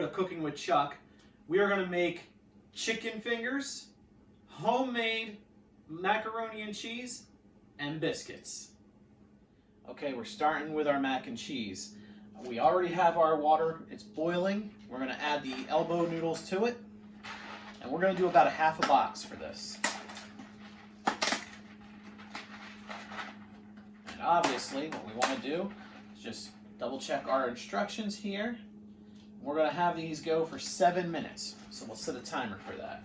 of Cooking with Chuck, we are going to make chicken fingers, homemade macaroni and cheese, and biscuits. Okay, we're starting with our mac and cheese. We already have our water, it's boiling. We're going to add the elbow noodles to it, and we're going to do about a half a box for this. And obviously, what we want to do is just double check our instructions here. We're going to have these go for 7 minutes, so we'll set a timer for that.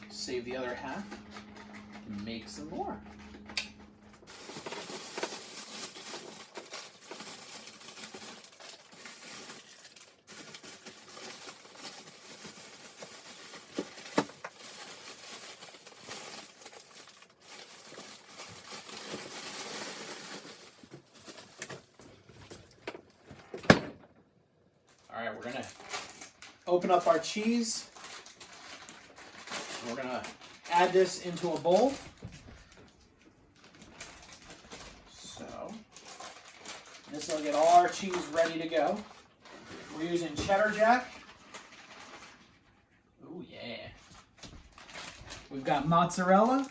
Save the other half and make some more. All right, we're gonna open up our cheese. We're going to add this into a bowl. So, this will get all our cheese ready to go. We're using cheddar jack. Oh yeah. We've got mozzarella.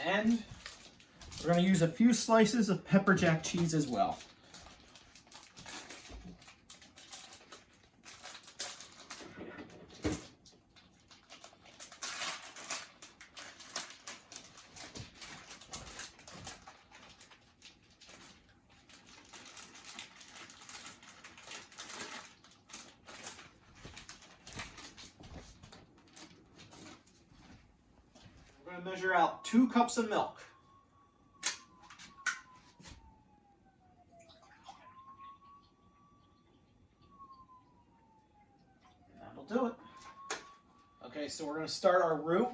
And we're going to use a few slices of pepper jack cheese as well. We're going to measure out 2 cups of milk. Do it. Okay, so we're going to start our roux.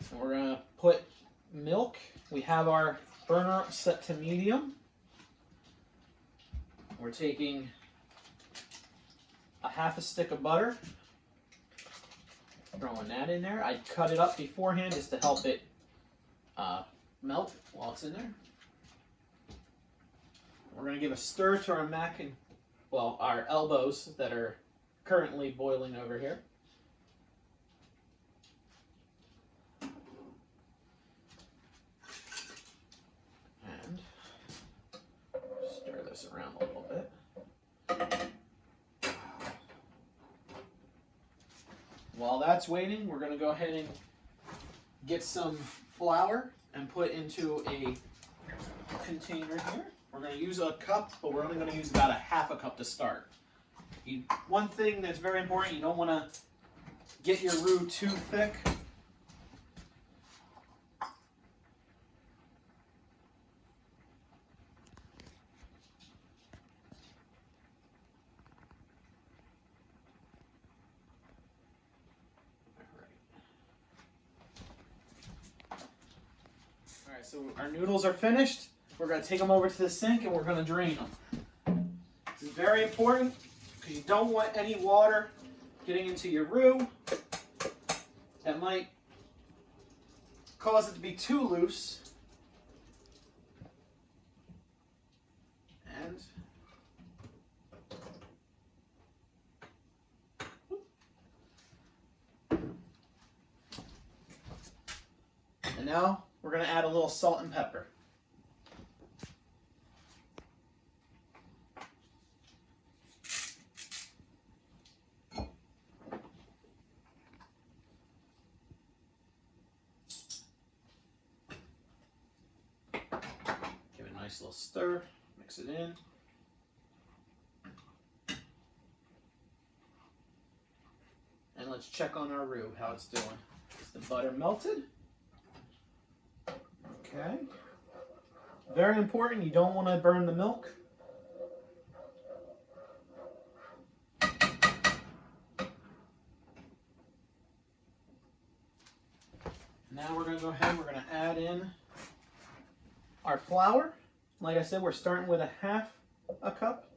And we're going to put milk. We have our burner set to medium. We're taking a half a stick of butter. Throwing that in there. I cut it up beforehand just to help it melt while it's in there. We're going to give a stir to our our elbows that are currently boiling over here. And stir this around a little bit. While that's waiting, we're going to go ahead and get some flour and put into a container here. We're going to use a cup, but we're only going to use about a half a cup to start. One thing that's very important, you don't want to get your roux too thick. All right, so our noodles are finished. We're going to take them over to the sink and we're going to drain them. This is very important, because you don't want any water getting into your roux. That might cause it to be too loose. And now we're going to add a little salt and pepper. Nice little stir, mix it in. And let's check on our roux, how it's doing. Is the butter melted? Okay. Very important, you don't want to burn the milk. going to go ahead, we're going to add in our flour. Like I said, we're starting with a half a cup.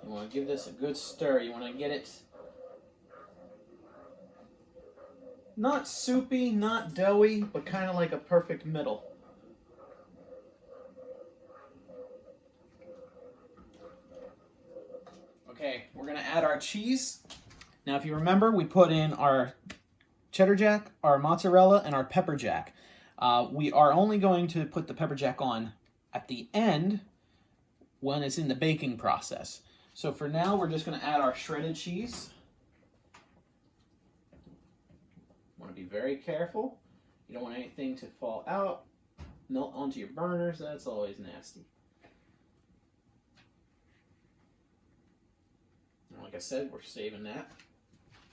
You want to give this a good stir. You want to get it not soupy, not doughy, but kind of like a perfect middle. Okay, we're going to add our cheese. Now, if you remember, we put in our cheddar jack, our mozzarella, and our pepper jack. We are only going to put the pepper jack on at the end when it's in the baking process. So for now, we're just going to add our shredded cheese. Want to be very careful. You don't want anything to fall out, melt onto your burners. That's always nasty. And like I said, we're saving that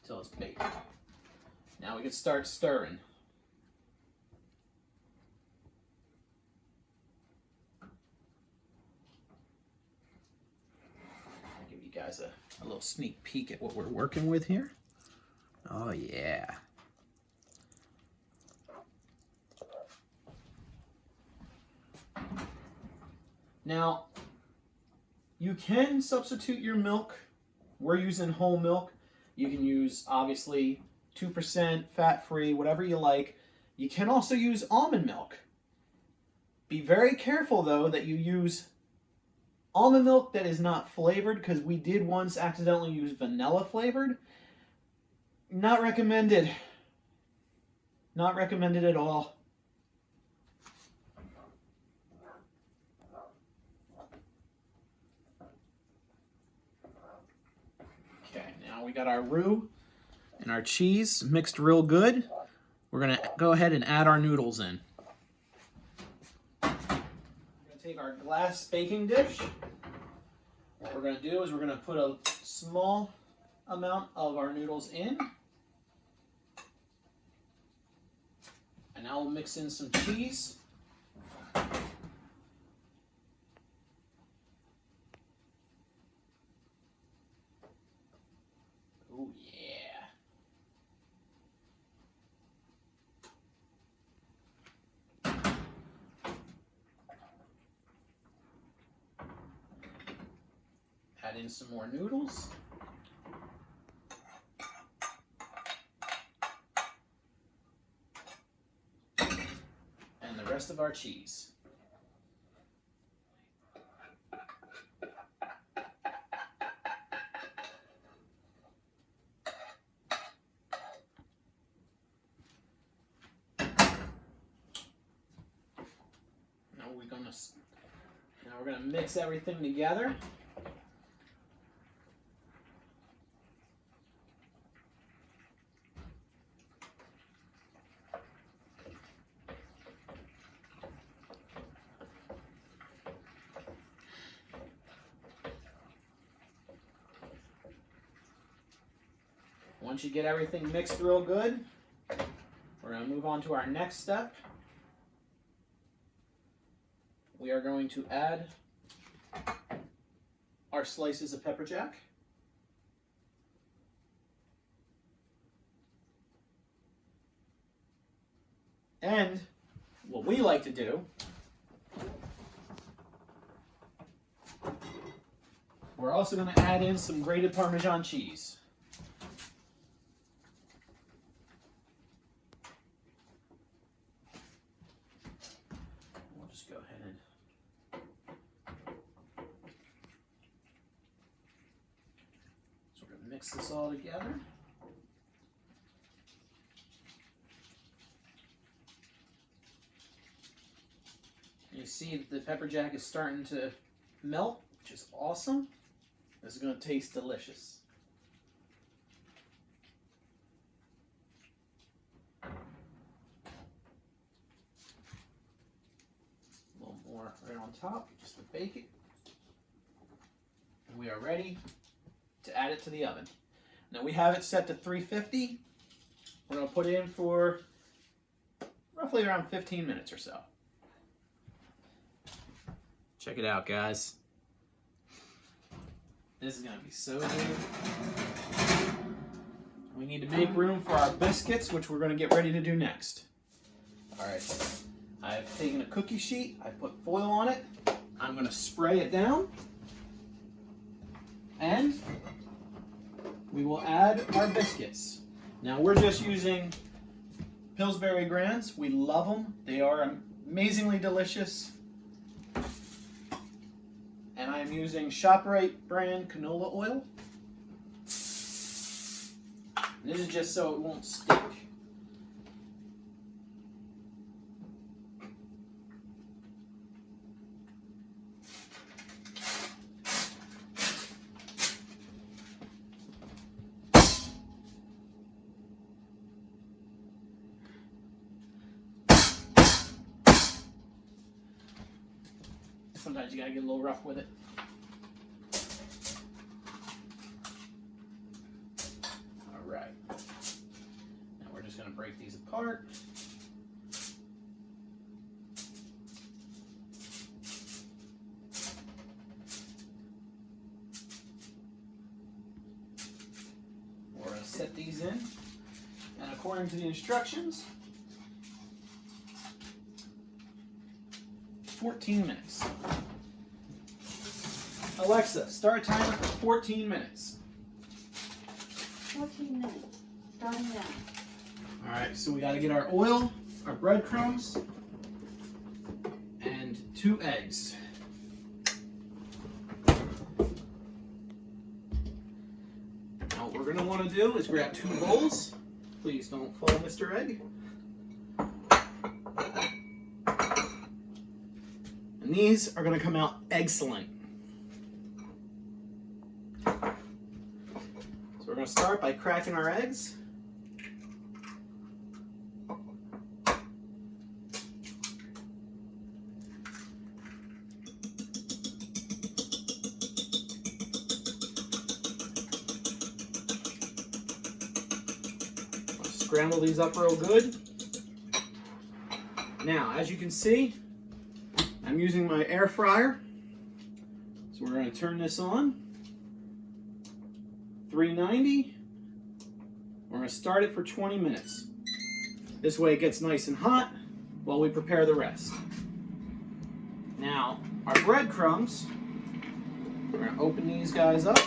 until it's baked. Now we can start stirring. I'll give you guys a little sneak peek at what we're working with here. Oh yeah. Now, you can substitute your milk. We're using whole milk. You can use, obviously, 2% fat-free, whatever you like. You can also use almond milk. Be very careful, though, that you use almond milk that is not flavored, because we did once accidentally use vanilla flavored. Not recommended. Not recommended at all. We got our roux and our cheese mixed real good. We're going to go ahead and add our noodles in. We're going to take our glass baking dish. What we're going to do is we're going to put a small amount of our noodles in. And now we'll mix in some cheese. Oh, yeah. Add in some more noodles. And the rest of our cheese. Now we're going to mix everything together. Once you get everything mixed real good, we're going to move on to our next step. We are going to add our slices of pepper jack. And what we like to do, we're also going to add in some grated Parmesan cheese. We'll just go ahead and mix this all together. You see the pepper jack is starting to melt, which is awesome. This is going to taste delicious. A little more right on top, just to bake it. And we are ready to add it to the oven. Now we have it set to 350. We're going to put it in for roughly around 15 minutes or so. Check it out, guys. This is going to be so good. We need to make room for our biscuits, which we're going to get ready to do next. All right, I've taken a cookie sheet, I put foil on it. I'm going to spray it down. And we will add our biscuits. Now we're just using Pillsbury Grands. We love them. They are amazingly delicious. And I'm using ShopRite brand canola oil. This is just so it won't stick. Sometimes you gotta get a little rough with it. All right. Now we're just gonna break these apart. We're gonna set these in, and according to the instructions, 14 minutes. Alexa, start timer for 14 minutes. 14 minutes, starting now. All right, so we got to get our oil, our breadcrumbs, and 2 eggs. Now what we're going to want to do is grab 2 bowls. Please don't fall, Mr. Egg. And these are going to come out excellent. So we're going to start by cracking our eggs. Scramble these up real good. Now, as you can see, I'm using my air fryer. So we're going to turn this on. 390. We're going to start it for 20 minutes. This way it gets nice and hot while we prepare the rest. Now, our breadcrumbs, we're going to open these guys up.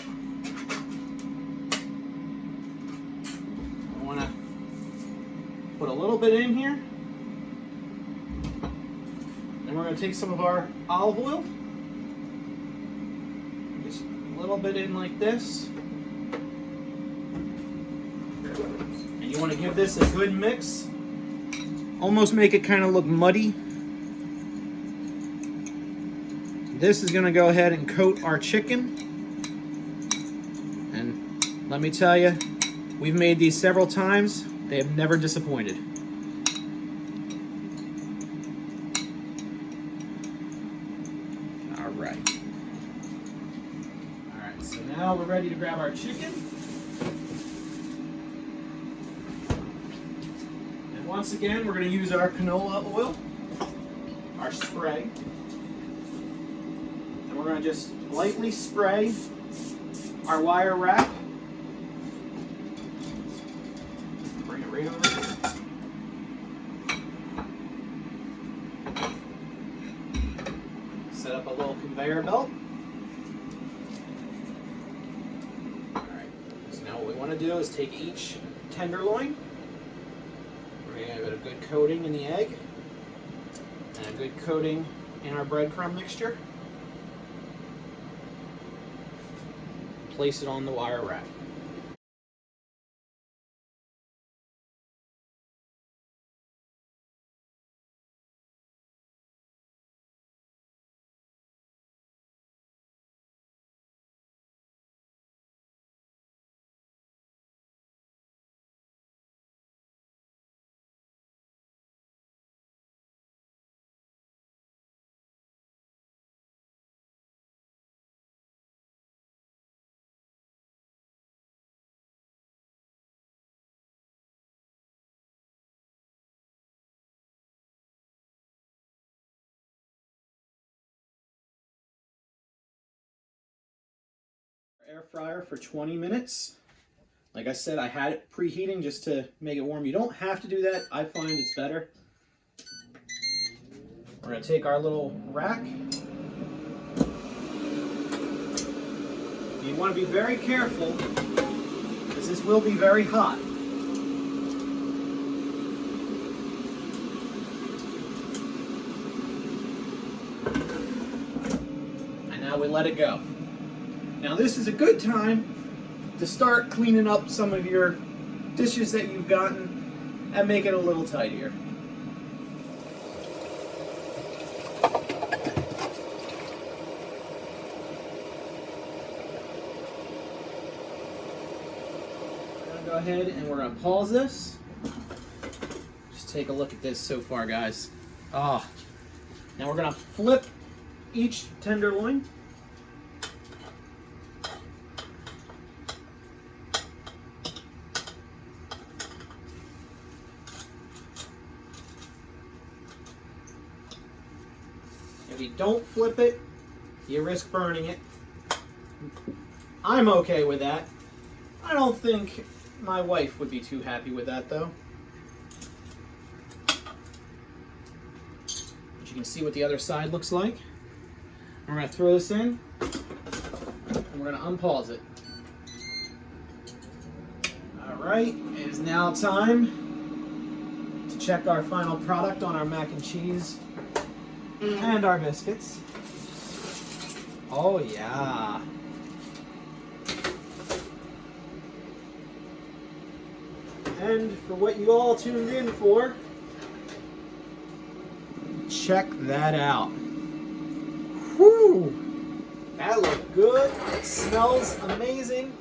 I want to put a little bit in here. Then we're going to take some of our olive oil. Just a little bit in like this. And you want to give this a good mix. Almost make it kind of look muddy. This is going to go ahead and coat our chicken. And let me tell you, we've made these several times. They have never disappointed. All right, so now we're ready to grab our chicken. And once again, we're going to use our canola oil, our spray. And we're going to just lightly spray our wire wrap. Bring it right over here. Set up a little conveyor belt. Alright, so now what we want to do is take each tenderloin. We're going to give it a good coating in the egg and a good coating in our breadcrumb mixture. Place it on the wire wrap. Air fryer for 20 minutes. Like I said, I had it preheating just to make it warm. You don't have to do that. I find it's better. We're going to take our little rack. You want to be very careful because this will be very hot. And now we let it go. Now this is a good time to start cleaning up some of your dishes that you've gotten and make it a little tidier. Go ahead and we're gonna pause this. Just take a look at this so far, guys. Now we're gonna flip each tenderloin. If you don't flip it, you risk burning it. I'm okay with that. I don't think my wife would be too happy with that, though. But you can see what the other side looks like. We're going to throw this in, and we're going to unpause it. Alright, it is now time to check our final product on our mac and cheese and our biscuits. Oh yeah. And for what you all tuned in for, check that out. Whew! That looked good. It smells amazing.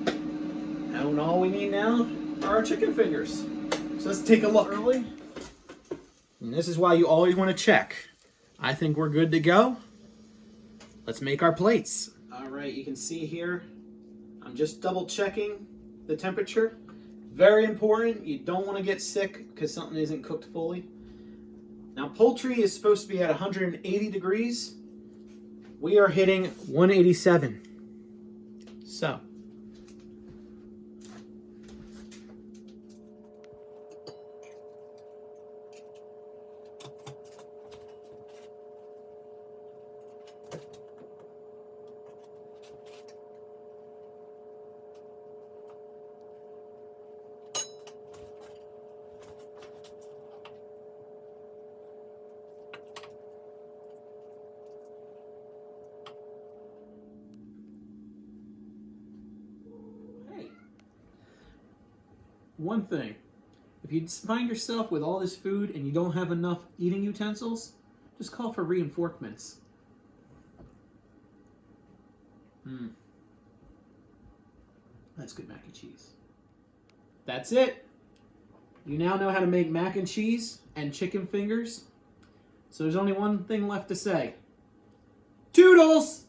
And all we need now are our chicken fingers. So let's take a look. And this is why you always want to check. I think we're good to go. Let's make our plates. All right, you can see here, I'm just double checking the temperature. Very important. You don't want to get sick because something isn't cooked fully. Now, poultry is supposed to be at 180 degrees. We are hitting 187. So, one thing, if you find yourself with all this food and you don't have enough eating utensils, just call for reinforcements. That's good mac and cheese. That's it. You now know how to make mac and cheese and chicken fingers. So there's only one thing left to say. Toodles!